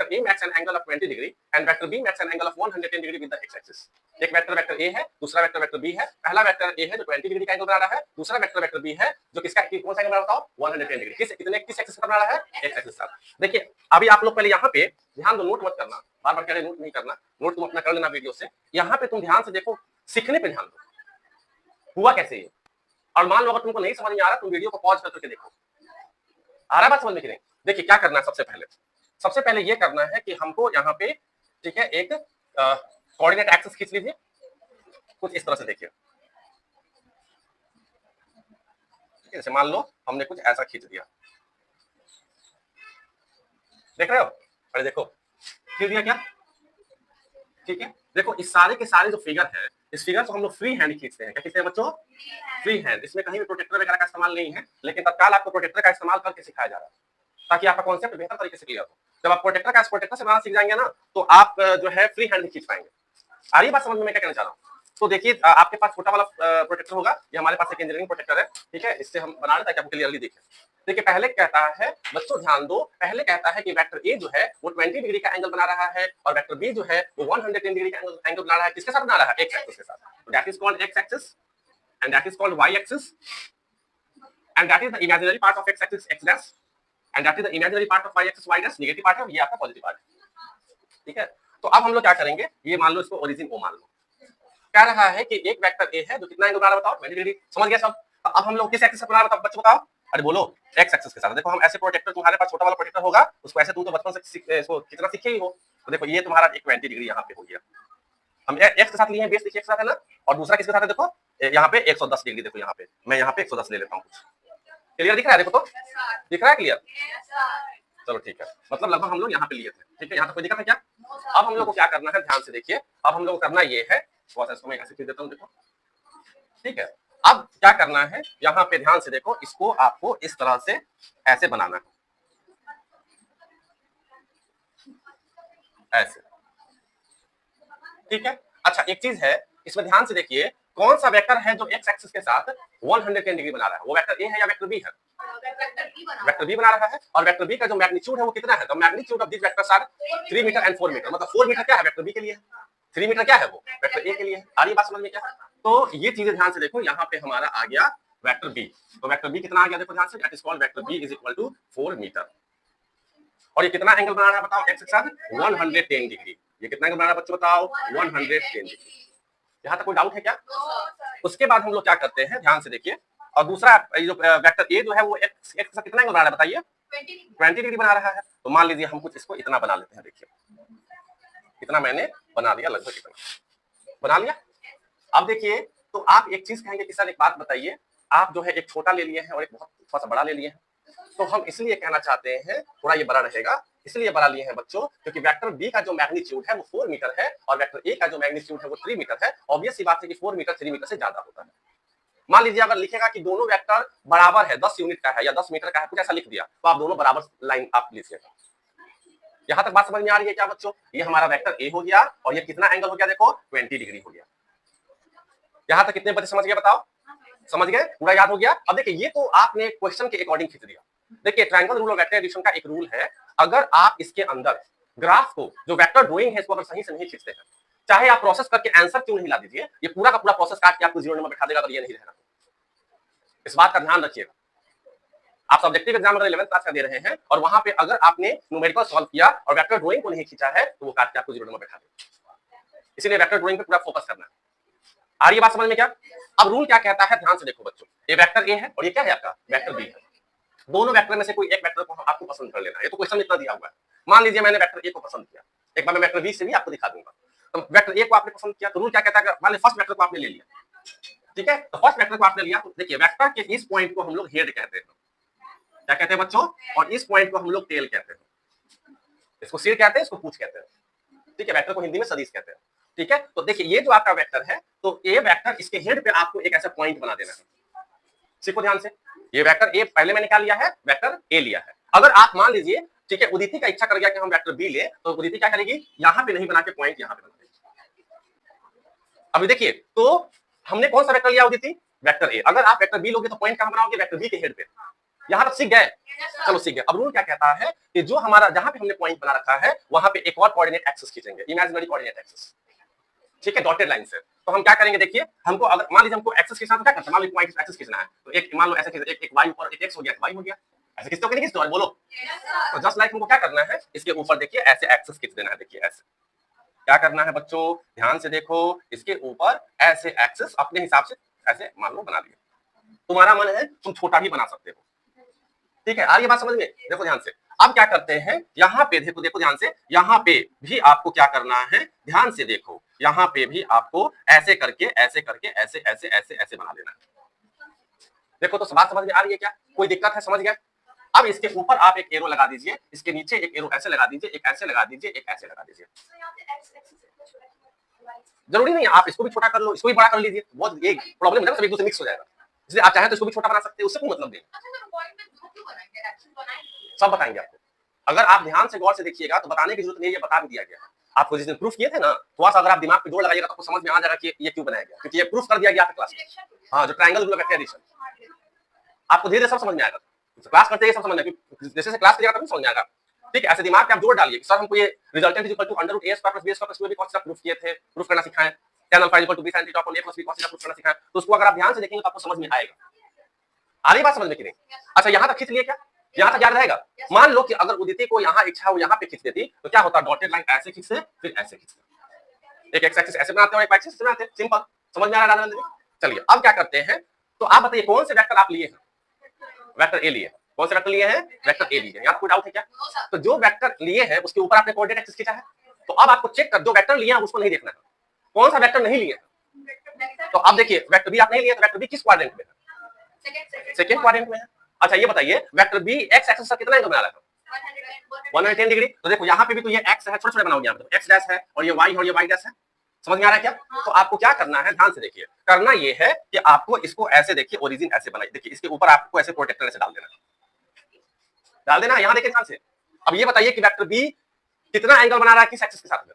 Vector A makes an angle of 20 degree and vector B makes an angle of 110 degree with the x axis. एक vector A है, दूसरा vector B है। पहला vector A है जो 20 degree का angle बना रहा है, दूसरा वेक्टर बी है जो किसका कौन सा एंगल बना बताओ 110 डिग्री। किस एक्सिस का बना रहा है? एक्स एक्सिस का। देखिए अभी आप लोग पहले यहाँ पे ध्यान दो, नोट मत करना, बार बार कह रहे नोट नहीं करना, नोट तुम अपना कर लेना वीडियो से। यहाँ पे तुम ध्यान से देखो, सीखने पे ध्यान दो हुआ कैसे ये। और मान लो अगर तुमको नहीं समझ में आ रहा तुम वीडियो को पॉज करके देखो। आ रहा बात समझ में कि नहीं? देखिए क्या करना है, सबसे पहले ये करना है कि हमको यहाँ पे ठीक है एक कोऑर्डिनेट एक्सिस खींच लीजिए कुछ इस तरह से। देखिए जैसे मान लो हमने कुछ ऐसा खींच दिया, देख रहे हो? अरे देखो खींच दिया क्या, ठीक है। देखो इस सारे के सारे जो फिगर है, इस फिगर को हम लोग फ्री हैंड खींचते हैं। क्या खींचते हैं बच्चों? Free hand. इसमें कहीं भी प्रोटेक्टर वगैरह का इस्तेमाल नहीं है, लेकिन तत्काल आपको प्रोटेक्टर का इस्तेमाल करके सिखाया जा रहा है ताकि आपका कॉन्सेप्ट बेहतर तरीके से क्लियर हो। जब आप प्रोटेक्टर से बनाना सीख जाएंगे ना तो आप जो है फ्री हैंड खींच पाएंगे। आ रही बात समझ में मैं क्या कहना चाह रहा हूँ? तो देखिए आपके पास छोटा वाला प्रोटेक्टर होगा, ये हमारे पास एक इंजीनियरिंग प्रोटेक्टर है, ठीक है। इससे हम बना रहे ताकि आपको क्लियरली दिखे। देखिए पहले कहता है बच्चों ध्यान दो, पहले कहता है कि वेक्टर ए जो है वो 20 डिग्री का एंगल बना रहा है और वेक्टर बी जो है वो 110 डिग्री का एंगल बना रहा है। किसके साथ बना रहा है? एक्स एक्सिस के साथ। That is called x axis and that is called y axis and that is the imaginary part of x axis x dash and that is the imaginary part of y axis y dash. Negative part है, ये आपका positive part है, ठीक है। तो अब हम लोग क्या करेंगे, ये मान लो इसको ओरिजिन ओ मान लो। कह रहा है कि एक वेक्टर ए है जो कितना एंगल बना रहा है बताओ 20 डिग्री। समझ गया सब? अब हम लोग किस एक्सिस से बना रहे हैं बच्चों बताओ? अरे बोलो एक्स एक्सिस के साथ। देखो हम ऐसे प्रोटेक्टर, तुम्हारे पास छोटा वाला प्रोटेक्टर होगा उसको ऐसे तुम तो बचपन से इसको कितना सीखे ही हो। तो देखो ये तुम्हारा 20 डिग्री यहाँ पे हो गया, हम एक्स के साथ लिए हैं, बेस देखिए एक्स के साथ है ना, और दूसरा किसके साथ है? देखो यहाँ पे 110 डिग्री। देखो यहाँ पे मैं यहाँ पे 110 ले लेता हूँ। क्लियर दिख रहा है? देखो तो दिख रहा है क्लियर? चलो ठीक है, मतलब लगभग हम लोग यहाँ पे लिए थे, ठीक है। यहाँ तक कोई दिक्कत है क्या? अब हम लोग को क्या करना है, ध्यान से देखिए। अब हम लोग को करना ये है, थोड़ा सा इसको मैं ऐसे खींच देता हूँ, देखो ठीक है। अब क्या करना है, यहाँ पे ध्यान से देखो, इसको आपको इस तरह से ऐसे बनाना है, ऐसे, ठीक है। अच्छा एक चीज है इसमें ध्यान से देखिए, कौन सा वेक्टर है जो एक्स एक्सिस के साथ 110 डिग्री बना रहा है? वो वेक्टर ए है या वेक्टर बी है? वेक्टर बी बना रहा है। और वेक्टर बी का जो मैग्नीट्यूड है वो कितना है? The magnitude of this vectors are 3 metre and 4 metre. मतलब 4 मीटर क्या है? वेक्टर बी के लिए। 3 मीटर क्या है? वो वेक्टर ए के लिए। आ रही बात समझ में क्या? तो ये चीजें ध्यान से देखो, यहाँ पे हमारा आ गया वेक्टर बी। तो वेक्टर बी कितना आ गया? देखो ध्यान से, that is called vector B is equal to 4 metre. और ये कितना एंगल बना रहा है बताओ? एक्स के साथ 110 डिग्री। ये कितना एंगल बना रहा है बच्चों बताओ? 110 डिग्री। यहाँ तक कोई डाउट है क्या? उसके बाद हम लोग क्या करते हैं, ध्यान से देखिए। और दूसरा जो वेक्टर ए जो है वो एक्स के साथ कितना एंगल बना रहा है बताइए? 20 डिग्री बना रहा है। तो मान लीजिए हम कुछ इसको इतना बना लेते हैं। देखिए इतना मैंने बना दिया, लगभग इतना बना लिया। अब देखिए तो आप एक चीज कहेंगे कि सर एक बात बताइए, आप जो है एक छोटा ले लिए हैं और एक बहुत थोड़ा सा बड़ा ले लिए हैं। तो हम इसलिए कहना चाहते हैं थोड़ा ये बड़ा रहेगा, इसलिए बड़ा लिए हैं बच्चों क्योंकि वेक्टर बी का जो मैग्नीट्यूड है वो 4 मीटर है और वेक्टर ए का जो मैग्नीट्यूड है वो 3 मीटर है। ऑब्वियस सी बात है कि 4 मीटर 3 मीटर से ज्यादा होता है। मान लीजिए अगर लिखेगा कि दोनों वेक्टर बराबर है, 10 यूनिट का है या 10 मीटर का है, कुछ ऐसा लिख दिया, तो आप दोनों बराबर लाइन आप लीजिएगा। यहां तक बात समझ में आ रही है क्या बच्चों? ये हमारा वेक्टर ए हो गया और ये कितना एंगल हो गया? देखो 20 डिग्री हो गया। यहां तक कितने बच्चे समझ गए बताओ? समझ गए? पूरा याद हो गया? अब देखिए ये तो आपने क्वेश्चन के अकॉर्डिंग खींच दिया। देखिए ट्रायंगल रूल और वेक्टर एडिशन का एक रूल है, अगर आप इसके अंदर ग्राफ को जो वेक्टर ड्राइंग है इसको अगर सही से नहीं खींचते हैं, चाहे आप प्रोसेस करके आंसर क्यों नहीं ला दीजिए, ये पूरा का पूरा प्रोसेस काट के आपको 0 नंबर बैठा देगा अगर ये नहीं रहना। इस बात का ध्यान रखिएगा। आप सब्जेक्टिव एग्जाम अगर 11th क्लास का दे रहे हैं और वहां पे अगर आपने न्यूमेरिकल सॉल्व किया और वेक्टर ड्राइंग को नहीं खींचा है तो वो काट के आपको 0 नंबर बैठा देगा। इसलिए वेक्टर ड्राइंग पे पूरा फोकस करना है। आ रही है बात समझ में क्या? अब रूल क्या कहता है, ध्यान से देखो बच्चों। ये वेक्टर ए है और ये क्या है आपका? वेक्टर बी है। दोनों वेक्टर में से कोई एक वेक्टर को आपको पसंद कर लेना है। ये तो क्वेश्चन इतना दिया हुआ है। मान लीजिए मैंने वेक्टर ए को पसंद किया, एक बार मैं वेक्टर बी से भी आपको दिखा दूंगा। तो वेक्टर ए को आपने पसंद किया तो रूल क्या कहता है, मान लीजिए फर्स्ट वेक्टर को आपने ले लिया, ठीक है। तो फर्स्ट वेक्टर को आपने लिया तो देखिए वेक्टर के इस पॉइंट को हम लोग हेड कहते हैं। क्या कहते हैं बच्चों? और इस पॉइंट को हम लोग टेल कहते हैं। इसको सिर कहते हैं, इसको पूंछ कहते हैं, ठीक है। वेक्टर को हिंदी में सदिश कहते हैं, ठीक है। तो देखिए ये जो आपका वेक्टर है, तो ए वेक्टर इसके हेड पे आपको एक ऐसा पॉइंट बना देना है। सीखो ध्यान से। ये वेक्टर ए पहले मैंने क्या लिया है? वेक्टर ए लिया है। अगर आप मान लीजिए, ठीक है, उदिति का इच्छा कर गया कि हम वेक्टर बी ले, तो उदिति क्या करेगी? यहां पे नहीं बना के पॉइंट यहां पे बना देगी। अभी देखिए तो हमने कौन सा वेक्टर लिया उदिति? Vector A. अगर आप वेक्टर बी लोगे तो पॉइंट कहां बनाओगे? वेक्टर बी के हेड पे। यहाँ तक सीख गए? चलो सीख गए। अब रूल क्या कहता है कि जो हमारा जहां पे हमने पॉइंट बना रखा है वहां पे एक और कोऑर्डिनेट एक्सिस खींचेंगे, इमेजिनरी कोऑर्डिनेट एक्सिस, ठीक है, डॉटेड लाइन से। तो हम क्या करेंगे, देखिए हमको अगर मान लीजिए हमको एक्सिस के साथ क्या करते हैं, मान लीजिए पॉइंट एक्सिस खींचना है, तो एक मान लो ऐसे खींच, एक वाई ऊपर एक एक्स हो गया, वाई हो गया, ऐसे खींचते हो कि नहीं खींचते हो, बोलो। तो जस्ट लाइक हमको क्या करना है, इसके ऊपर देखिए ऐसे एक्सिस खींच देना है, देखिए ऐसे क्या करना है बच्चों, ध्यान से देखो, इसके ऊपर ऐसे एक्सिस अपने हिसाब से ऐसे मान लो बना दिया। तुम्हारा मन है तुम छोटा भी बना सकते हो, ठीक है, आ रही है बात समझ में? देखो ध्यान से, अब क्या करते हैं, यहाँ पे देखो, देखो ध्यान से, यहाँ पे भी आपको क्या करना है, ध्यान से देखो, यहाँ पे भी आपको ऐसे करके ऐसे करके ऐसे ऐसे ऐसे ऐसे बना देना है। देखो तो बात समझ में आ रही है क्या, कोई दिक्कत है, समझ गए? अब इसके ऊपर आप एक एरो लगा दीजिए, इसके नीचे एक एरो ऐसे लगा दीजिए, एक ऐसे लगा दीजिए, एक ऐसे लगा दीजिए। जरूरी नहीं है, आप इसको भी छोटा कर लो, इसको भी बड़ा कर लीजिए, बहुत एक प्रॉब्लम है ना, सब एक दूसरे मिक्स हो जाएगा, इसलिए आप चाहे तो इसको भी छोटा बना सकते हैं, उससे कोई मतलब नहीं। सब बताएंगे आपको, अगर आप ध्यान से गौर से देखिएगा तो बताने की जरूरत नहीं है, बता भी दिया गया आपको। जिस दिन प्रूफ किए थे ना, थोड़ा सा अगर आप दिमाग पे जोर लगाइएगा तो आपको समझ में आ जाएगा कि ये क्यों बनाया गया, क्योंकि ये प्रूफ कर दिया गया आपके क्लास में। हाँ, जो ट्रायंगल रूल ऑफ एडिशन, आपको धीरे धीरे सब समझ में आएगा, क्लास करते ही सब समझ में आएगा, जैसे जैसे क्लास करिएगा तभी समझ में आएगा, ठीक है। ऐसे दिमाग पे आप जोर डालिए, सर हमको ये resultant is equal to under root A square plus B square plus भी कॉस प्रूफ किए थे, प्रूफ करना सिखाएं, tan alpha equal to b sin theta upon a plus b cos theta proof करना सिखाएं, तो उसको अगर आप ध्यान से देखेंगे तो आपको समझ में आएगा। आ रही बात समझ में कि नहीं? अच्छा, यहाँ तक खींच लिए क्या, यहाँ तक याद रहेगा? मान लो कि अगर उदिति को यहाँ इच्छा हो यहाँ पे खींच देती तो क्या होता, डॉटेड लाइन ऐसे खींचते फिर ऐसे खींचते, एक एक्स एक्सिस ऐसे बनाते हैं और एक वाई एक्सिस बनाते हैं, सिंपल, समझ में आ रहा है राधा? चलिए अब क्या करते हैं, तो आप बताइए कौन से वेक्टर आप लिए हैं, वेक्टर ए लिए, कौन से वेक्टर लिए हैं, वेक्टर ए लिए, यहाँ कोई डाउट है क्या? तो जो वेक्टर लिए हैं उसके ऊपर आपने कोऑर्डिनेट एक्सिस खींचा है, तो अब आपको चेक कर, जो वेक्टर लिए हैं उसको नहीं देखना है, कौन सा वेक्टर नहीं लिए, तो अब देखिए वेक्टर बी आप नहीं लिए, तो वेक्टर बी किस क्वाड्रेंट में है, सेकंड क्वाड्रेंट में है। अच्छा ये बताइए वेक्टर बी एक्स एक्सिस का कितना एंगल बना रहा है, 110 डिग्री, तो देखो यहाँ पे भी तो ये एक्स है, छोटे छोटे बनाओगे यहाँ पे, एक्स डैश है और ये वाई डैश है, समझ में आ रहा है क्या? तो आपको क्या करना है, ध्यान से देखिए, करना ये है कि आपको इसको ऐसे देखिए, ओरिजिन ऐसे बनाइए, देखिए इसके ऊपर आपको ऐसे प्रोटेक्टर ऐसे डाल देना, यहाँ देखिए ध्यान से। अब ये बताइए कि वेक्टर बी कितना एंगल बना रहा है किस एक्सिस के साथ में,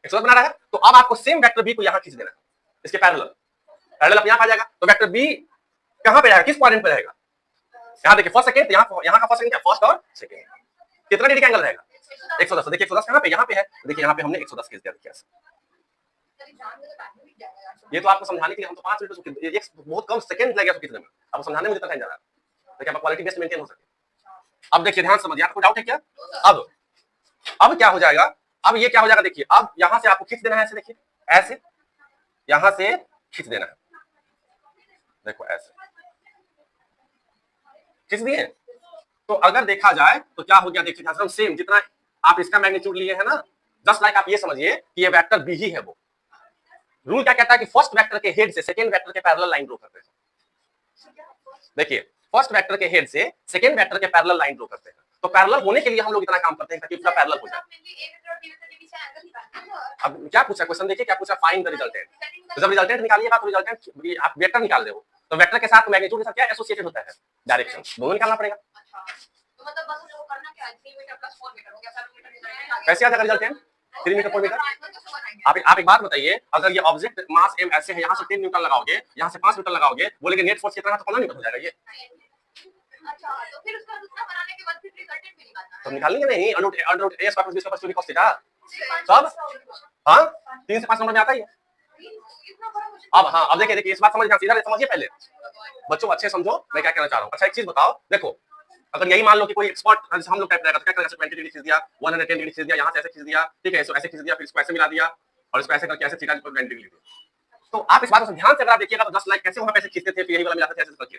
110 बना रहा है, तो अब आपको सेम वेक्टर बी को यहाँ खींच देना है, इसके पैरेलल अब यहाँ आ जाएगा, तो वेक्टर बी कहाँ पे रहेगा, किस क्वाड्रेंट पे रहेगा, यहाँ देखिए फर्स्ट सेकंड, यहाँ का फर्स्ट सेकंड क्या, फर्स्ट और सेकंड, कितना डिग्री का एंगल रहेगा, 110, देखिए 110 कहाँ पे, यहाँ पे है, देखिए यहाँ पे हमने 110 खींच दिया, देखिए ये तो आपको समझाने के लिए हम तो 5 मिनट, एक बहुत कम सेकंड लगेगा खींचने में, आपको समझाने में जितना टाइम जा रहा है, देखिए क्वालिटी बेस्ट मेंटेन हो सके। अब देखिए ध्यान समझिए, आपको डाउट है क्या? अब क्या हो जाएगा, अब ये क्या हो जाएगा, देखिए अब यहां से आपको खींच देना है ऐसे, देखिए ऐसे यहां से खींच देना है, देखो ऐसे खींच दिए, तो अगर देखा जाए तो क्या हो गया, देखिए ध्यान से, सेम जितना आप इसका मैग्नीट्यूड लिए है ना, जस्ट लाइक आप ये समझिए कि ये वेक्टर बी ही है, वो रूल क्या कहता है कि फर्स्ट वेक्टर के हेड से सेकंड वेक्टर के पैरेलल लाइन ड्रॉ करते हैं, देखिए फर्स्ट वेक्टर के हेड से सेकंड वेक्टर के पैरेलल लाइन ड्रॉ करते हैं, तो पैरेलल होने के लिए हम लोग इतना काम करते हैं ताकि पूरा पैरेलल हो जाए। अब क्या पूछा क्वेश्चन, देखिए क्या पूछा, फाइंड द रिजल्टेंट, तो जब रिजल्टेंट निकालिएगा तो रिजल्टेंट आप वेक्टर निकाल रहे हो, तो वेक्टर के साथ मैग्नीट्यूड के साथ क्या एसोसिएटेड होता है, डायरेक्शन, दोनों निकालना पड़ेगा। तो मतलब बस वो करना क्या, 3 मीटर प्लस 4 मीटर हो गया, 7 मीटर कैसे आ जाएगा रिजल्टेंट, 3 मीटर 4 मीटर। आप एक बात बताइए, अगर ये ऑब्जेक्ट मास m ऐसे है, यहाँ से 3 न्यूटन लगाओगे, यहाँ से 5 मीटर लगाओगे, बोलेंगे नेट फोर्स कितना है, तो 15 न्यूटन हो जाएगा ये। अच्छा, तो फिर उसका दूसरा बनाने के बाद फिर रिजल्टेंट भी निकालना है, तो निकालेंगे नहीं, under root a square plus b square plus 2b cos theta सब, हाँ 3 से 5 नंबर में आता ही है। अब हाँ, अब देखिए इस बात समझ, सीधा समझिए पहले बच्चों, अच्छे समझो मैं क्या कहना चाह रहा हूँ। अच्छा एक चीज बताओ, देखो अगर यही मान लो कि कोई एक्सपर्ट हम लोग टाइप करेगा तो क्या करेगा, 20 डिग्री खींच दिया, 110 डिग्री खींच दिया, यहाँ से ऐसे खींच दिया, ठीक है, इसको ऐसे खींच दिया, फिर इसको ऐसे मिला दिया और इसको ऐसे करके ऐसे थीटा को 20 डिग्री दिया। तो आप इस बात को ध्यान से अगर आप देखिएगा तो 10 लाइक कैसे वहां पे ऐसे खींचते थे, फिर यही वाला मिलाते थे ऐसे करके,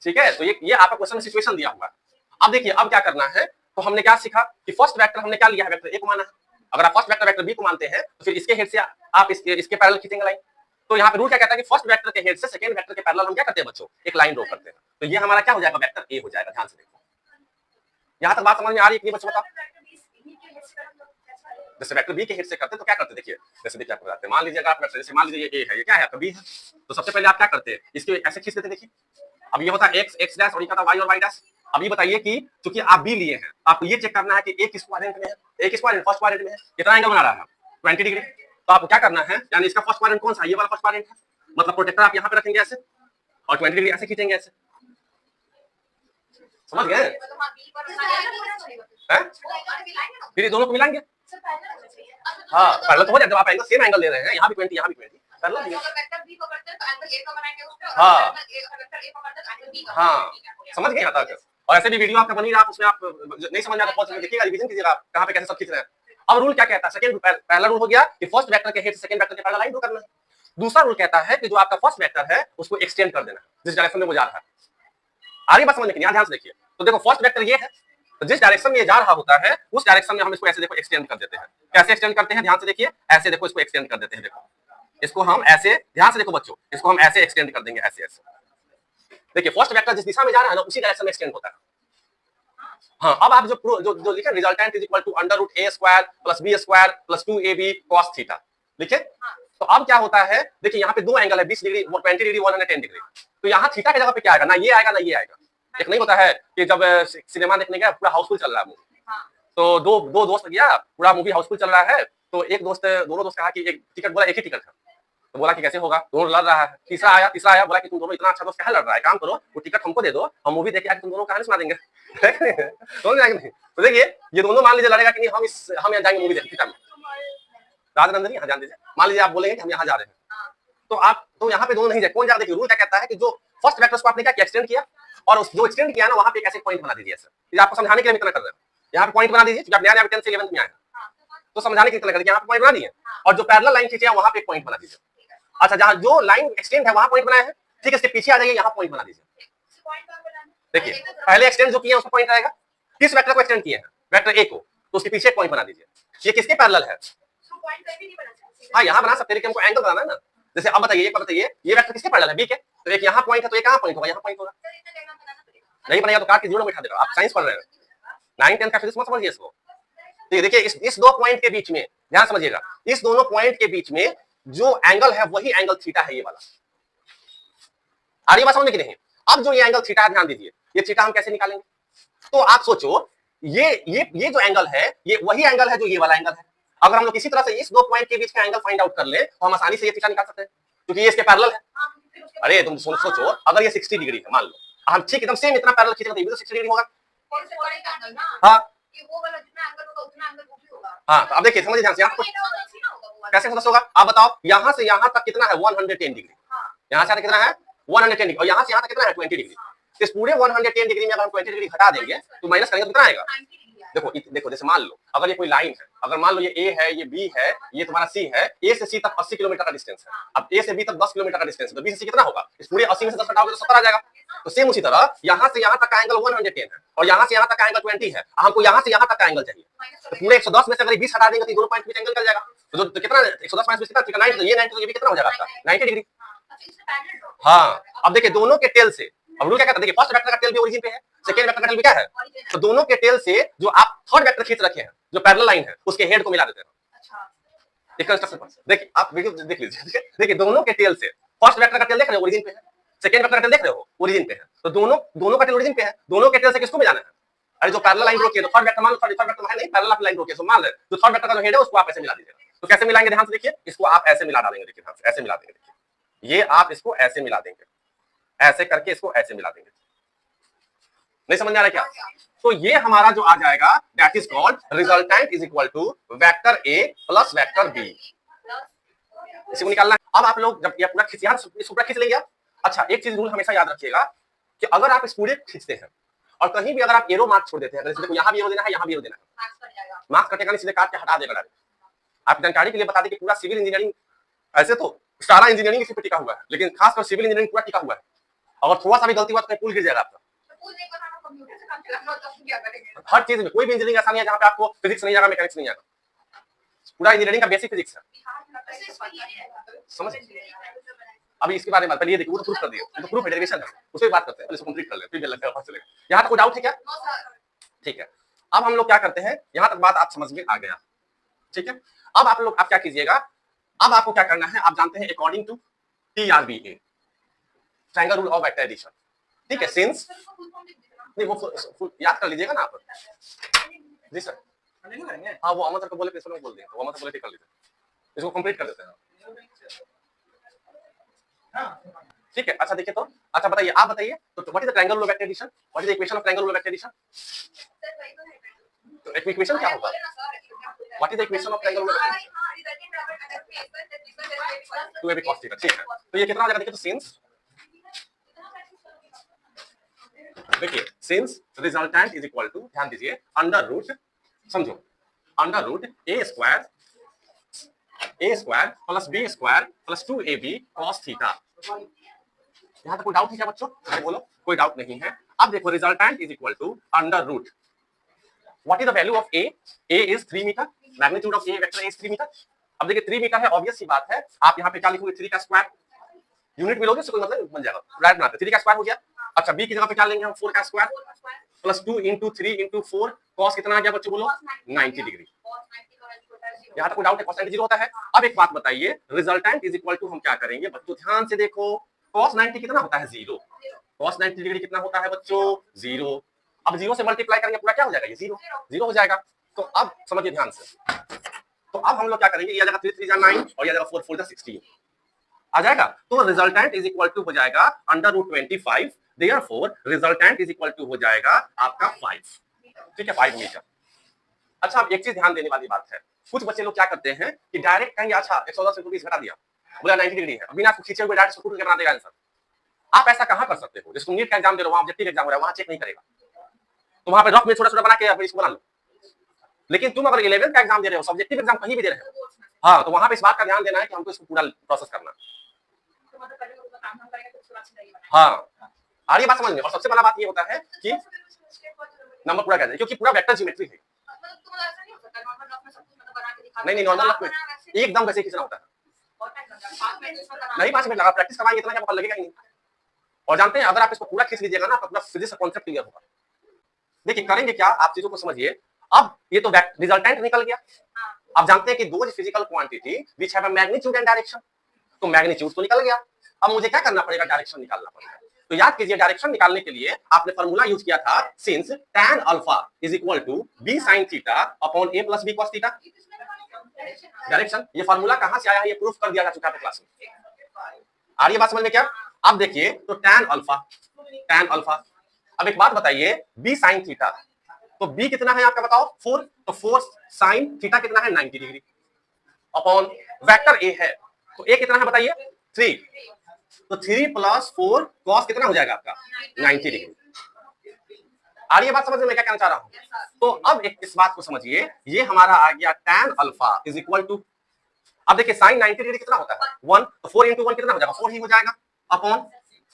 ठीक है। तो ये आपका क्वेश्चन में सिचुएशन दिया हुआ। अब देखिए अब क्या करना है, तो हमने क्या सीखा कि फर्स्ट वेक्टर हमने क्या लिया है, वेक्टर ए को माना है, अगर आप फर्स्ट वेक्टर बी को मानते हैं तो फिर इसके हेड से आप इसके पैरेलल खींचेंगे लाइन। तो यहाँ पे रूल क्या कहता है कि फर्स्ट वेक्टर के हेड से सेकंड वेक्टर के पैरेलल हम क्या करते हैं बच्चों, एक लाइन ड्रॉ करते हैं, तो ये हमारा क्या हो जाएगा, वेक्टर ए हो जाएगा। ध्यान से देखो, यहाँ तक बात समझ में आ रही है कि बच्चों बताओ, जैसे वेक्टर बी के हेड से करते तो क्या करते, देखिए जैसे देखिए आपको बताते हैं, मान लीजिए अगर आप वेक्टर, जैसे मान लीजिए ये ए है, ये क्या है, बी है, तो सबसे पहले आप क्या करते हैं, इसके ऐसे खींच देते, देखिए अब ये होता है एक्स डैश और ये होता है वाई और वाई डैश। अब ये बताइए कि चूंकि आप बी लिए हैं, आपको ये चेक करना है कि ए किस क्वाड्रेंट में है, ए किस क्वाड्रेंट, फर्स्ट क्वाड्रेंट में है, कितना एंगल बना रहा है 20 डिग्री। तो आपको क्या करना है, यानी इसका फर्स्ट क्वाड्रेंट कौन सा, ये वाला फर्स्ट क्वाड्रेंट है, मतलब प्रोटेक्टर आप यहाँ पे रखेंगे ऐसे, और 20 डिग्री ऐसे खींचेंगे ऐसे, समझ गए? फिर ये दोनों को मिलाएंगे। हाँ पैरेलल तो हो जाए, जब आप एंगल सेम एंगल ले रहे हैं, यहाँ भी 20 यहाँ भी 20 पैरेलल है। हाँ हाँ समझ गए यहाँ तक। और ऐसे भी वीडियो आपका बन ही रहा, उसमें आप नहीं समझ में आता पॉज देखिएगा, रिवीजन कीजिएगा आप कहाँ पे कैसे सब खींच रहे हैं। अब रूल क्या कहता है, सेकंड पहला रूल हो गया कि फर्स्ट वेक्टर के हेड से सेकंड वेक्टर के पैरेलल लाइन ड्रॉ करना है। दूसरा रूल कहता है कि जो आपका फर्स्ट वेक्टर है उसको एक्सटेंड कर देना जिस डायरेक्शन में वो जा रहा है। आगे बात समझने के लिए ध्यान से देखिए, तो देखो फर्स्ट वेक्टर ये है, तो जिस डायरेक्शन में ये जा रहा होता है उस डायरेक्शन में हम इसको ऐसे देखो एक्सटेंड कर देते हैं। कैसे एक्सटेंड करते हैं, ध्यान से देखिए, ऐसे देखो इसको एक्सटेंड कर देते हैं। देखो इसको हम ऐसे, ध्यान से देखो बच्चों, इसको हम ऐसे एक्सटेंड कर देंगे, ऐसे ऐसे। देखिए फर्स्ट वेक्टर जिस दिशा में जा रहा है ना उसी डायरेक्शन में एक्सटेंड होता है। हाँ अब आप जो लिखे resultant is equal to under root A square plus B square plus 2ab cos theta लिखे। तो अब क्या होता है, देखिए यहाँ पे दो एंगल है 20 डिग्री और 20 डिग्री 110 डिग्री। तो यहाँ थीटा की जगह पे क्या आएगा, ना ये आएगा ना ये आएगा। एक नहीं होता है कि जब सिनेमा देखने गया पूरा हाउसफुल चल रहा है मूवी, तो दो दोस्त गया, पूरा मूवी हाउसफुल चल रहा है, तो दोनों दोस्त कहा कि एक टिकट, बोला एक ही टिकट है, तो बोला कि कैसे होगा, दोनों लड़ रहा है। तीसरा आया बोला कि तुम दोनों इतना अच्छा दोस्त क्या लड़ रहा है, काम करो वो टिकट हमको दे दो, हम मूवी देखे आके तुम दोनों कहानी सुना देंगे। समझ जाएंगे नहीं? तो देखिए ये दोनों मान लीजिए लड़ेगा कि नहीं, हम यहाँ जाएंगे मूवी देखने, राजनंदनी यहाँ जान दीजिए, मान लीजिए आप बोलेंगे कि हम यहाँ जा रहे हैं, तो यहाँ पे दोनों नहीं जाए, कौन जाएगा? देखिए रूल क्या कहता है कि जो फर्स्ट वेक्टर को आपने क्या एक्सटेंड किया, और जो एक्सटेंड किया ना वहां पे एक ऐसे पॉइंट बना दीजिए। सर आपको समझाने के लिए इतना कर रहे हैं, यहाँ पे पॉइंट बना दीजिए, आप नया 10th से 11th में आए तो समझाने के लिए कर यहाँ पे पॉइंट बना दिए, और जो पैरेलल लाइन खींचे वहां पे एक पॉइंट बना दीजिए। अच्छा जहाँ जो लाइन एक्सटेंड है वहां पॉइंट बनाया है, ठीक है, इसके पीछे आ जाइए, यहाँ पॉइंट बना दीजिए। देखिए पहले एक्सटेंड जो किया उसको पॉइंट आएगा, किस वेक्टर को एक्सटेंड किया है, वेक्टर ए को, तो उसके पीछे पॉइंट बना दीजिए। ये किसके पैरेलल है? हाँ यहाँ बना सकते हैं, लेकिन हमको एंगल बनाना है ना। जैसे अब बताइए ये वेक्टर किसके पैरेलल है, बी के, तो एक यहाँ पॉइंट है, तो ये कहाँ पॉइंट होगा, यहाँ पॉइंट होगा। नहीं बनाया तो काट के जीरो में बैठा देगा। आप साइंस पढ़ रहे हैं, 9 10 का फिजिक्स मत समझिए इसको। तो देखिए इस दो पॉइंट के बीच में ध्यान समझिएगा, इस दोनों पॉइंट के बीच में जो एंगल है वही एंगल थीटा है, ये वाला। आ रही बात समझ में कि नहीं? अब जो ये एंगल थीटा है, ध्यान दीजिए, ये थीटा हम कैसे निकालेंगे? तो आप सोचो ये जो एंगल है ये वही एंगल है जो ये वाला एंगल है। अगर हम लोग किसी तरह से इस दो पॉइंट के बीच का एंगल फाइंड आउट कर ले तो हम आसानी से ये थीटा निकाल सकते हैं, क्योंकि ये इसके पैरेलल है। अरे तुम सोचो, अगर ये 60 डिग्री है मान लो, हम ठीक एकदम सेम इतना पैरेलल खींचेंगे तो ये भी तो 60 डिग्री होगा। हाँ हाँ, तो अब देखिए समझिए ध्यान से, कैसे होगा आप बताओ। यहाँ से यहाँ तक कितना है 110 डिग्री, यहाँ से कितना है 110 डिग्री, और यहाँ से यहाँ तक कितना है 20 डिग्री। इस पूरे 110 डिग्री में अगर हम 20 डिग्री घटा देंगे तो माइनस करेंगे तो कितना आएगा? देखो जैसे मान लो अगर ये कोई लाइन है, अगर मान लो ये ए है, ये बी है, ये तुम्हारा सी है, ए से सी तक 80 किलोमीटर का डिस्टेंस है। अब ए से बी तक 10 किलोमीटर का डिस्टेंस है, तो बी से सी कितना होगा? इस पूरे 80 में से 10 घटाओगे तो 70 आ जाएगा। तो सेम उसी तरह यहाँ से यहाँ तक का एंगल 110 है और यहाँ से यहाँ तक का एंगल 20 है, हमको यहाँ से यहाँ तक का एंगल चाहिए। तो पूरे 110 में से अगर 20 हटा देंगे तो दोनों पॉइंट बीच एंगल कर जाएगा। तो कितना 110 माइनस 20 कितना? 90। तो ये 90, तो ये भी कितना हो जाएगा आपका 90 डिग्री। हाँ अब देखिए दोनों के टेल से, अब रूल क्या कहता है, देखिए फर्स्ट वेक्टर का टेल भी ओरिजिन पे है, सेकंड वेक्टर का टेल भी क्या है, तो दोनों के टेल से जो आप थर्ड वेक्टर खींच रखे हैं जो पैरेलल लाइन है उसके हेड को मिला देते हैं। देखिए आप वीडियो देख लीजिए, देखिए दोनों के टेल से फर्स्ट वेक्टर का टेल देख रहे हो ओरिजिन पे है, सेकंड वेक्टर का टेल देख रहे हो ओरिजिन पे है, तो दोनों का टेल ओरिजिन पे है, दोनों के टेल से किसको मिलाना है? अरे जो पैरेलल लाइन ड्रॉ किया, तो थर्ड वेक्टर मान लो, थर्ड वेक्टर है नहीं, पैरेलल लाइन ड्रॉ किया, तो मान ले जो थर्ड वेक्टर का जो हेड है उसको आप ऐसे मिला दीजिएगा। तो कैसे मिलाएंगे ध्यान से देखिए, इसको आप ऐसे मिला डालेंगे, देखिए ध्यान से ऐसे मिला देंगे, देखिए ये आप इसको ऐसे मिला देंगे, ऐसे करके इसको ऐसे मिला देंगे। नहीं समझ में आ रहा क्या? तो ये हमारा जो आ जाएगा that is called resultant is equal to vector A plus vector B. इसी को निकालना है। अब आप लोग जब ये पूरा खींच लेंगे। अच्छा एक चीज रूल हमेशा याद रखिएगा कि अगर आप इस पूरे खींचते हैं और कहीं भी अगर आप एरो मार्क छोड़ देते हैं, देखो यहाँ भी एरो देना है, यहाँ भी एरो देना है, मार्क्स कटेगा नहीं, सीधे काट के हटा देगा डायरेक्ट। आप जानकारी के लिए बता दें कि पूरा सिविल इंजीनियरिंग, ऐसे तो सारा इंजीनियरिंग इसी पे टिका हुआ है, लेकिन खासकर सिविल इंजीनियरिंग पूरा टिका हुआ है। अगर थोड़ा सा भी गलती हुआ तो पुल गिर जाएगा आपका। हर चीज में कोई भी इंजीनियरिंग ऐसा नहीं है जहाँ पे आपको फिजिक्स नहीं आएगा, मैकेनिक्स नहीं आएगा, पूरा इंजीनियरिंग का बेसिक फिजिक्स है। समझ? अभी इसके बारे में पहले ये देखिए, वो तो प्रूफ कर दिए, तो प्रूफ डेरिवेशन है, उससे बात करते हैं, इसको कंप्लीट कर ले, फिर लगता है चलेगा। यहाँ तक कोई डाउट है क्या? ठीक है, अब हम लोग क्या करते हैं, यहाँ तक बात आप समझ में आ गया, ठीक है। अब आप क्या कीजिएगा, अब आपको क्या करना है, आप जानते हैं according to TRBA, triangle rule of vector addition, ठीक है। सिंस नहीं वो याद कर लीजिएगा ना आप। जी सर, हाँ वो अमर सर को बोले प्रिंसिपल को बोल देंगे, वो अमर सर बोले ठीक कर लेते हैं, इसको कंप्लीट कर देते हैं। ठीक है। अच्छा देखिए तो, अच्छा बताइए, आप बताइए तो what is the triangle rule of vector addition, what is the equation of triangle rule of vector addition? तो इक्वेशन क्या होगा, what is the equation of triangle rule of vector addition? 2ab cos theta, ठीक है। तो ये कितना हो जाएगा देखिए, तो सिंस, देखिए since resultant is equal to, ध्यान दीजिए, अंडर रूट, समझो, अंडर रूट ए square plus B square plus 2ab cos theta. यहां तक कोई डाउट है क्या बच्चों? अरे बोलो, कोई डाउट नहीं है। अब देखो resultant is equal to under root, what is the value of A? A is 3 metre, magnitude of A vector A is 3 metre. अब देखिए 3 मीटर है, ऑब्वियस सी बात है, आप यहाँ पे क्या लिखोगे, 3 का स्क्वायर, यूनिट मिलोगे उससे कोई मतलब बन जाएगा, राइट बनाते, 3 का स्क्वायर हो गया। अच्छा बी की जगह पे क्या लेंगे हम, 4 का square plus 2 into 3 into 4, cos कितना आ गया बच्चों बोलो, 90 डिग्री। यहाँ तक कोई डाउट है, cos 90 जीरो होता है। अब एक बात बताइए, रिजल्टेंट इज इक्वल टू हम क्या करेंगे बच्चों, ध्यान से देखो, cos 90 कितना होता है, 0, cos 90 डिग्री कितना होता है बच्चों, 0। अब 0 से मल्टीप्लाई करेंगे पूरा क्या हो जाएगा, ये 0 हो जाएगा। तो अब समझिए ध्यान से, तो अब हम लोग क्या करेंगे, ये आ जाएगा 3 3 9 और ये आ जाएगा 4 4 16 आ जाएगा। तो रिजल्टेंट इज इक्वल टू हो जाएगा under root 25, therefore resultant is equal to हो जाएगा आपका 5, ठीक है, 5 मीटर। अच्छा अब एक चीज ध्यान देने वाली बात है, कुछ बच्चे लोग क्या करते हैं कि डायरेक्ट कहेंगे अच्छा 110 से 20 घटा दिया, बोला 90 डिग्री है, बिना खींचे हुए डायरेक्ट स्कूटर के बना देगा आंसर। आप ऐसा कहां कर सकते हो, जिसको नीट का एग्जाम दे रहे हो, वहां ऑब्जेक्टिव एग्जाम हो रहा है, वहां चेक नहीं करेगा, तो वहां पे रफ में छोटा छोटा बना के फिर इसको बना लो। लेकिन तुम अगर 11th का एग्जाम दे रहे हो, सब्जेक्टिव एग्जाम कहीं भी दे रहे हो, हाँ, तो वहां पे इस बात का ध्यान देना है कि हमको इसको पूरा प्रोसेस करना। हाँ, आ रही बात समझ में। और सबसे बड़ा बात ये होता है कि नंबर पूरा कर दे, क्योंकि पूरा वेक्टर ज्योमेट्री है। नहीं नॉर्मल में एकदम वैसे खींचना होता है, नहीं 5 मिनट लगा, प्रैक्टिस कराएंगे इतना क्या पता लगेगा ही नहीं। और जानते हैं अगर आप इसको पूरा खींच लीजिएगा ना तो पूरा फिजिक्स का कॉन्सेप्ट क्लियर होगा। देखिए करेंगे क्या, आप चीजों को समझिए। अब ये तो रिजल्टेंट निकल गया, आप जानते हैं कि those physical quantity which have a magnitude and direction, तो मैग्नीट्यूड तो निकल गया, अब मुझे क्या करना पड़ेगा, डायरेक्शन निकालना पड़ेगा। तो याद कीजिए डायरेक्शन निकालने के लिए आपने फार्मूला यूज किया था, since tan alpha is equal to b sin theta upon a plus b cos theta. Direction ये फार्मूला कहां से आया है, ये प्रूफ कर दिया जा चुका है क्लास में। आ रही है बात समझ में क्या? अब देखिए तो tan अल्फा, अब एक बात बताइए, b sin थीटा, तो b कितना है आपका बताओ, 4, तो 4 sin थीटा कितना है, 90 डिग्री, अपॉन वेक्टर a है, तो a कितना है बताइए, 3, तो 3 प्लस 4 cos कितना हो जाएगा आपका, 90 डिग्री। आ रही है बात समझ में, मैं क्या कहना चाह रहा हूं? तो अब एक इस बात को समझिए, ये हमारा आ गया tan alpha is equal to, अब देखिए sin 90 डिग्री कितना होता है, 1, तो 4 इंटू 1 कितना हो जाएगा, 4 ही हो जाएगा, अपॉन,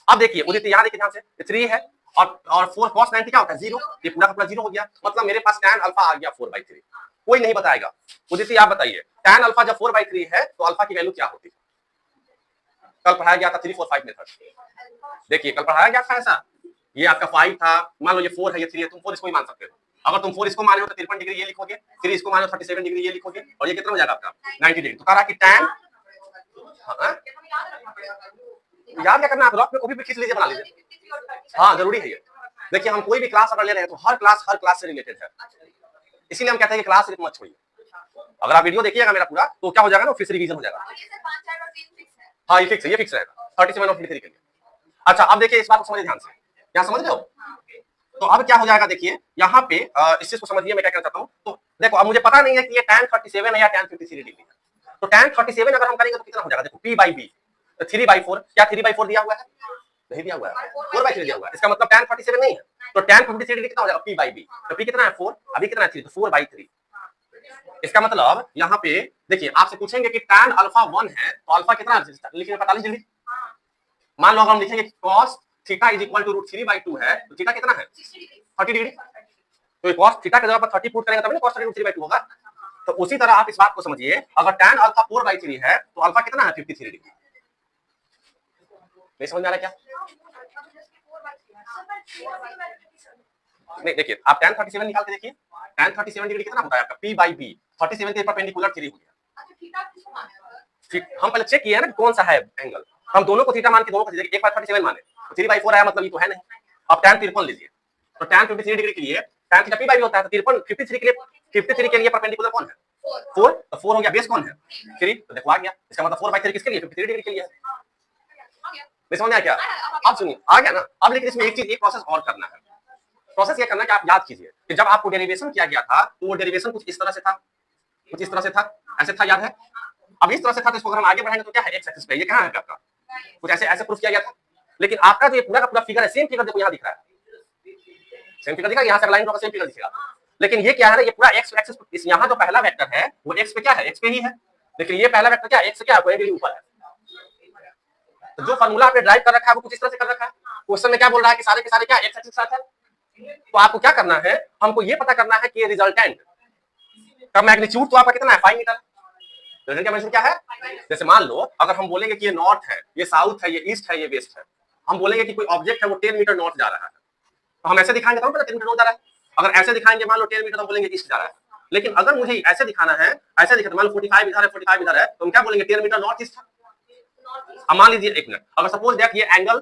अब देखिए उदित यहाँ देखिए ध्यान से, 3 है और 4 cos 90 क्या होता है, 0, ये पूरा का पूरा 0 हो गया, मतलब मेरे पास tan अल्फा आ गया 4/3। कोई नहीं बताएगा, उदित आप बताइए tan अल्फा जब 4/3 है तो अल्फा की वैल्यू क्या होती है? कल पढ़ाया गया था 3 4 5 मेथड, देखिए कल पढ़ाया गया था ऐसा, ये आपका 5 था, मान लो ये 4 है, ये 3 है, तुम 4 इसको ही मान सकते हो। अगर तुम 4 इसको माने हो तो 53 डिग्री ये लिखोगे, 3 इसको माने हो 37 डिग्री ये लिखोगे, और ये कितना हो जाएगा आपका 90 डिग्री। तो कह रहा कि tan, याद क्या करना, आप रफ में कभी भी खींच लीजिए, बना लीजिए, हाँ जरूरी है ये। देखिए हम कोई भी क्लास अगर ले रहे हैं तो हर क्लास से रिलेटेड है, इसीलिए हम कहते हैं कि क्लास सिर्फ मत छोड़िए। अगर आप वीडियो देखिएगा मेरा पूरा तो क्या हो जाएगा ना, फिर से रिवीजन हो जाएगा। हाँ ये फिक्स रहेगा 37 और 53 के लिए। अच्छा अब देखिए इस बात को समझिए ध्यान से, यहाँ समझ रहे हो? तो अब क्या हो जाएगा, देखिए यहाँ पे इस चीज को समझिए, मैं क्या कहना चाहता हूँ। तो देखो अब मुझे पता नहीं है कि ये tan 37 है या tan 53 डिग्री है, तो tan 37 अगर हम करेंगे तो कितना हो जाएगा, देखो p/b 3/4, क्या 3/4 दिया हुआ है, नहीं दिया हुआ है, 4/3 दिया हुआ है, इसका मतलब tan 37 नहीं है, तो tan 53 डिग्री कितना हो जाएगा, p/b, तो p कितना है 4, अभी कितना है 3, तो 4/3। इसका मतलब यहाँ पे देखिए आपसे पूछेंगे कि tan अल्फा 1 है तो अल्फा कितना लिखेंगे, 45 डिग्री। मान लो अगर हम लिखेंगे cos theta is equal to root 3/2 है, तो थीटा कितना है 30 डिग्री, तो cos थीटा की जगह पर 30 पुट करेंगे तब ना cos 30 रूट 3/2 होगा। तो उसी तरह आप इस बात को समझिए, अगर tan अल्फा 4/3 है तो अल्फा कितना है 53 डिग्री। नहीं समझ में आ रहा क्या? नहीं देखिए आप tan 37 निकाल के देखिए, tan 37 डिग्री कितना होता है आपका p/b, 37 के परपेंडिकुलर 3 हो गया। ठीक, हम पहले चेक किए ना कौन सा है एंगल, हम दोनों को थीटा मान के दोनों को एक बार 37 माने, तो 3/4 आया, मतलब ये तो है नहीं। अब tan 53 लीजिए, तो tan 53 डिग्री के लिए tan थीटा p/b होता है, तो 53 के लिए परपेंडिकुलर कौन है, 4, तो 4 हो गया, बेस कौन है 3, तो देखो आ गया, इसका मतलब 4/3 किसके लिए, 53 डिग्री के लिए है। नहीं समझ में आया क्या? अब सुनिए, आ गया ना? अब लेकिन इसमें एक प्रोसेस और करना है। प्रोसेस ये करना है कि आप याद कीजिए कि जब आपको डेरिवेशन किया गया था तो वो डेरिवेशन कुछ इस तरह से था, कुछ इस तरह से था, ऐसे था, याद है? अब इस तरह से था, तो इसको अगर हम आगे बढ़ाएंगे तो क्या है, एक्स एक्सिस पे ये कहां है आपका, कुछ ऐसे ऐसे प्रूफ किया गया था। लेकिन आपका जो ये पूरा का पूरा फिगर है, सेम फिगर देखो यहाँ दिख रहा है, सेम फिगर दिखा, यहाँ से लाइन ड्रॉ सेम फिगर दिखेगा। लेकिन ये क्या है ना, ये पूरा एक्स एक्सिस, इस यहाँ जो पहला वेक्टर है वो एक्स पे क्या है, एक्स पे ही है। लेकिन ये पहला वेक्टर क्या एक्स से क्या है, ऊपर है। तो जो फार्मूला आपने ड्राइव कर रखा है वो कुछ इस तरह से कर रखा है। क्वेश्चन में क्या बोल रहा है कि सारे के सारे क्या एक्स एक्सिस के साथ है। तो आपको क्या करना है, हमको ये पता करना है कि ये रिजल्टेंट का मैग्नीट्यूड तो आपका कितना है, 5 मीटर। रिजल्टेंट का मैग्नीट्यूड क्या है, जैसे मान लो अगर हम बोलेंगे कि ये नॉर्थ है, ये साउथ है, ये ईस्ट है, ये वेस्ट है, हम बोलेंगे कि कोई ऑब्जेक्ट है वो 10 मीटर नॉर्थ जा रहा है, तो हम ऐसे दिखाएंगे तो हम पता 10 मीटर नॉर्थ जा रहा है। अगर ऐसे दिखाएंगे मान लो 10 मीटर, तो बोलेंगे ईस्ट जा रहा है। लेकिन अगर मुझे ऐसे दिखाना है, ऐसे दिखा मान लो 45 इधर है, 45 इधर है, तो हम क्या बोलेंगे 10 मीटर नॉर्थ ईस्ट है। अब मान लीजिए एक मिनट, अगर सपोज दैट ये एंगल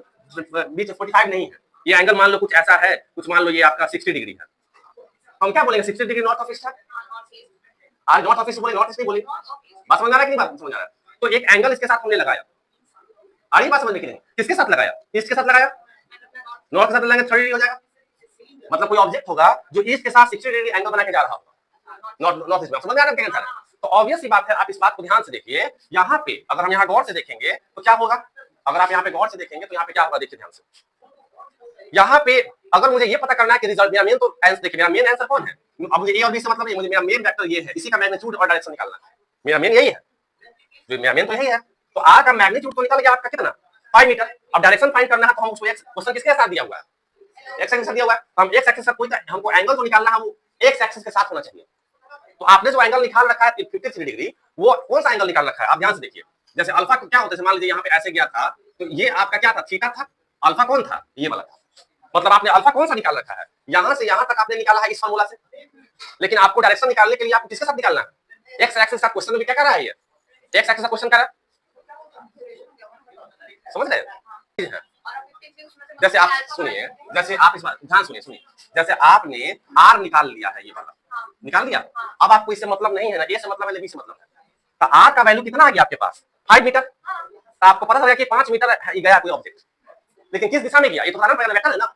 बीच 45 नहीं है, ये एंगल मान लो कुछ ऐसा है, कुछ मान लो ये आपका 60 डिग्री है, हम क्या बोलेंगे 60 डिग्री नॉर्थ ऑफ ईस्ट है। आज नॉर्थ ऑफ ईस्ट बोले, नॉर्थ ईस्ट नहीं बोलेंगे। बात समझ आ रहा है कि नहीं, बात समझ आ रहा है? तो एक एंगल इसके साथ हमने लगाया, आ रही बात समझ में कि नहीं? किसके साथ लगाया, ईस्ट के साथ लगाया, नॉर्थ के साथ लगाएंगे 30 डिग्री हो जाएगा। मतलब कोई ऑब्जेक्ट होगा जो ईस्ट के साथ 60 डिग्री एंगल बना के जा रहा होगा नॉर्थ ईस्ट में। समझ में आ रहा है क्या? तो ऑब्वियस सी बात है, आप इस बात को ध्यान से देखिए। यहाँ पे अगर हम यहाँ गौर से देखेंगे तो क्या होगा, अगर आप यहाँ पे गौर से देखेंगे तो यहाँ पे क्या होगा, देखिए ध्यान से। यहाँ पे अगर मुझे ये पता करना है कि रिजल्ट, मेरा मेन तो देखिए मेरा मेन आंसर कौन है, अब मुझे ए और बी से मतलब मुझे मेरा मेन वेक्टर ये है, इसी का मैग्नीट्यूड और डायरेक्शन निकालना है। मेरा मेन यही है, जो मेरा मेन तो यही है। तो आर का मैग्नीट्यूड तो निकल गया आपका कितना, 5 मीटर। अब डायरेक्शन फाइंड करना है तो हम उसको क्वेश्चन किसके साथ दिया हुआ है, एक्स एक्सिस दिया हुआ है, तो हम एक्स एक्सिस का कोई हमको एंगल तो निकालना है, वो एक्स एक्सिस के साथ होना चाहिए। तो आपने जो एंगल निकाल रखा है 53 डिग्री, वो कौन सा एंगल निकाल रखा है, आप ध्यान से देखिए। जैसे अल्फा क्या होता है, मान लीजिए यहाँ पे ऐसे गया था, तो ये आपका क्या था, थीटा था। अल्फा कौन था, ये वाला था। मतलब आपने अल्फा कौन सा निकाल रखा है, यहाँ से यहाँ तक आपने निकाला है इस फार्मूला से। लेकिन आपको डायरेक्शन निकालने के लिए आपको किसके साथ निकालना है, एक्स एक्सिस का। क्वेश्चन में क्या कर रहा है, ये एक्स एक्सिस का क्वेश्चन कर रहा है, समझ रहे हैं? जैसे आप सुनिए, जैसे आप इस बात ध्यान सुनिए, जैसे आपने आर निकाल लिया है, ये वाला निकाल दिया। अब आपको इससे मतलब नहीं है ना, ए से मतलब है ना बी से मतलब है, तो आर का वैल्यू कितना आ गया आपके पास, 5 मीटर। तो आपको पता चला कि 5 मीटर गया कोई ऑब्जेक्ट, लेकिन किस दिशा में गया, ये तो सारा वेक्टर है ना।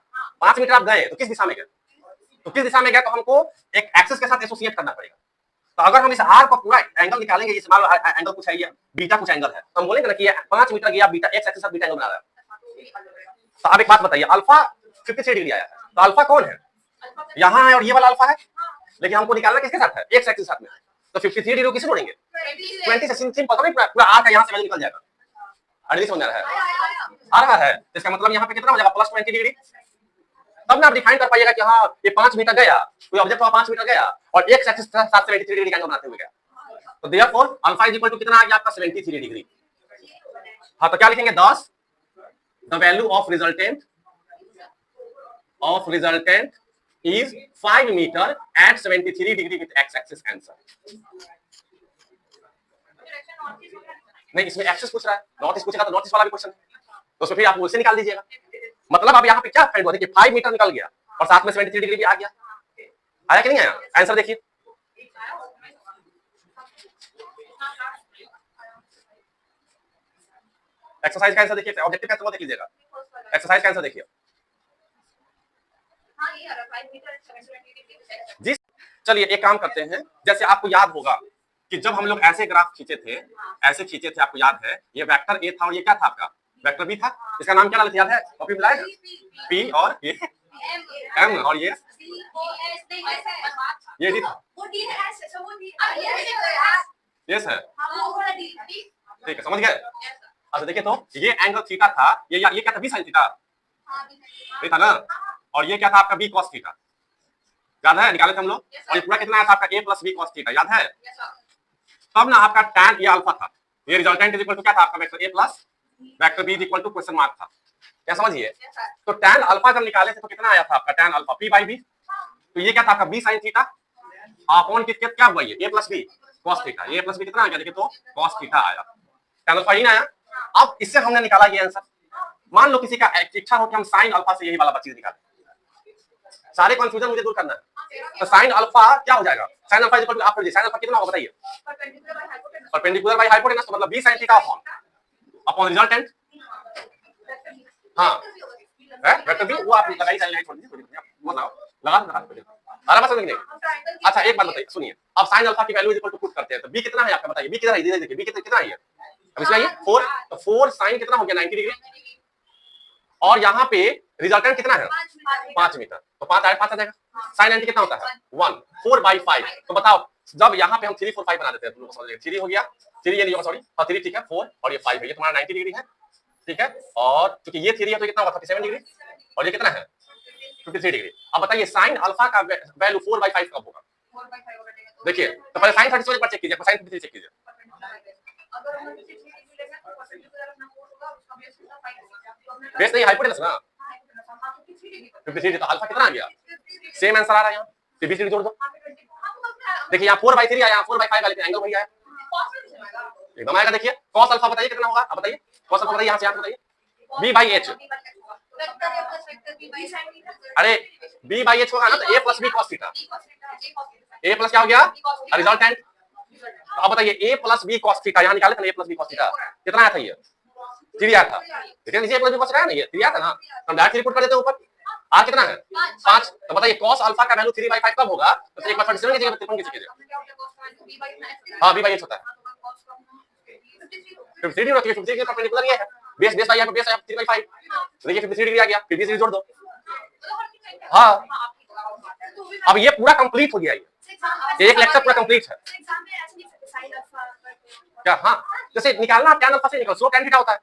5 मीटर आप गए तो किस दिशा में गए, तो किस दिशा में गया, तो हमको एक एक्सिस के साथ एसोसिएट करना पड़ेगा। तो अगर हम इस आर को पूरा एंगल निकालेंगे, ये मान लो एंगल कुछ है, ये बीटा कुछ एंगल है, तो हम बोलेंगे ना कि 5 मीटर गया बीटा, एक्स एक्सिस के साथ बीटा एंगल बना रहा है। तो अब एक बात बताइए, अल्फा 53 डिग्री आया है, तो अल्फा कौन है, यहाँ है और ये वाला अल्फा है, लेकिन हमको निकालना किसके साथ है, एक्स एक्सिस के साथ में। तो 53 डिग्री किसे जोड़ेंगे, 20 से सिंपल, पूरा आर का यहाँ से वैल्यू निकल जाएगा। अड़ली समझ आ रहा है, आ रहा है। इसका मतलब यहाँ पे कितना हो जाएगा, प्लस 20 डिग्री। तब ना आप डिफाइन कर पाइएगा कि हाँ ये 5 मीटर गया, कोई ऑब्जेक्ट 5 मीटर गया और एक्स एक्सिस के साथ 73 डिग्री का एंगल बनाते हुए गया। तो therefore alpha is equal to कितना आ गया आपका, 73 डिग्री। हाँ, तो क्या लिखेंगे, 10 the value of resultant is 5 meter at 73 degree with x axis answer। नहीं, इसमें एक्सिस पूछ रहा है, नॉर्थ ईस्ट पूछेगा तो नॉर्थ ईस्ट वाला भी क्वेश्चन है, तो उसमें फिर आप उससे निकाल दीजिएगा। मतलब अब यहाँ पे क्या फाइंड हुआ कि 5 मीटर निकल गया और साथ में 73 डिग्री भी आ गया। आया कि नहीं आया, आंसर देखिए। एक्सरसाइज का आंसर देखिए, ऑब्जेक्टिव का आंसर देख लीजिएगा, एक्सरसाइज का आंसर देखिए जी। चलिए एक काम करते हैं, जैसे आपको याद होगा कि जब हम लोग ऐसे ग्राफ खींचे थे, आपको याद है, ये वेक्टर ए था और ये क्या था आपका, वेक्टर बी था। इसका नाम क्या याद है, कॉपी में लाए, पी और ये एम और ये डी था, ये सर, ठीक है, समझ गए। अच्छा देखिए, तो ये एंगल थीटा था, ये क्या था, बी साइन थीटा, ये था ना, और ये क्या था आपका बी कॉस थीटा, याद है, निकाले थे हम लोग। और ये पूरा कितना आया था आपका, a plus B cos theta, याद है। तब ना आपका tan ये अल्फा था, ये रिजल्टेंट इज इक्वल टू क्या था आपका, vector a plus vector b is equal to question mark था, क्या समझिए। तो tan अल्फा जब निकाले थे तो कितना आया था आपका, tan alpha p by b, तो ये क्या था आपका b sin थीटा अपॉन क्या हुआ, ये a plus b cos theta, ये a प्लस b कितना आ गया, देखिए तो cos थीटा आया, tan अल्फा ही ना आया। अब इससे हमने निकाला ये आंसर। मान लो किसी का इच्छा हो कि हम sin अल्फा से यही वाला चीज निकालें, सारे कंफ्यूजन मुझे दूर करना है। तो sin अल्फा क्या हो जाएगा, sin अल्फा इक्वल टू, आप sin अल्फा कितना होगा बताइए, परपेंडिकुलर बाय हाइपोटेनस, तो मतलब b sin theta upon resultant, हाँ वेक्टर बी वो आप लगाई साइन लाइन छोड़ दीजिए, वो लगा आराम से नहीं। अच्छा एक बात बताइए, सुनिए, अब साइन अल्फा की वैल्यू इक्वल टू पुट करते हैं तो बी कितना है आपका बताइए, बी कितना है, देखिए बी कितना है, अब इसमें ये 4, तो 4 साइन कितना हो गया 90 डिग्री, और यहाँ पे रिजल्टेंट कितना है 5 मीटर, तो 5 आ जाएगा, साइन 90 कितना होता है 1, 4/5, तो बताओ जब यहाँ पे हम 3 4 5 बना देते हैं, तुम लोग समझ लीजिए 3 हो गया, 3 ये नहीं होगा सॉरी, और 3 ठीक है, 4 और ये 5 है, ये तुम्हारा 90 डिग्री है, ठीक है, और क्योंकि ये 3 है तो कितना होगा 37 डिग्री, और ये कितना है 53 डिग्री। अब बताइए साइन अल्फा का वैल्यू 4/5 कब होगा, देखिए तो पहले साइन 37 पर चेक कीजिए, साइन 53 चेक कीजिए, बेस नहीं हाइपोटेनस ना, 53 तो अल्फा कितना आ गया, सेम आंसर आ रहा है यहाँ, 53 जोड़ दो, देखिए यहाँ 4/3 आया, यहाँ 4/5 का, लेकिन एंगल वही आया, एकदम आएगा। देखिए cos अल्फा बताइए कितना होगा, अब बताइए cos अल्फा बताइए, यहाँ से बताइए b/h, अरे b/h होगा ना, तो a + b cos theta, a plus क्या हो गया रिजल्टेंट, अब बताइए a + b cos थीटा, यहाँ निकाले थे a + b cos थीटा कितना आया था, ये 3 आया था, लेकिन नीचे a + b cos थीटा है ना, ये 3 आया था ना, हम डायरेक्ट रिपोर्ट कर देते हैं ऊपर, आ कितना है 5, तो बताइए cos अल्फा का वैल्यू 3/5 कब होगा, तो एक बार 47 की जगह 53 की कीजिए, हां b/h होता है 53 होती है, 53 के परपेंडिकुलर ये है, बेस बेस आया 3/5, तो देखिए 53 डिग्री आ गया, 53 डिग्री जोड़ दो, हाँ अब ये पूरा कंप्लीट हो गया, ये एक लेक्चर पूरा कंप्लीट है क्या, हाँ जैसे निकालना tan अल्फा से निकल, स्लोप tan थीटा होता है,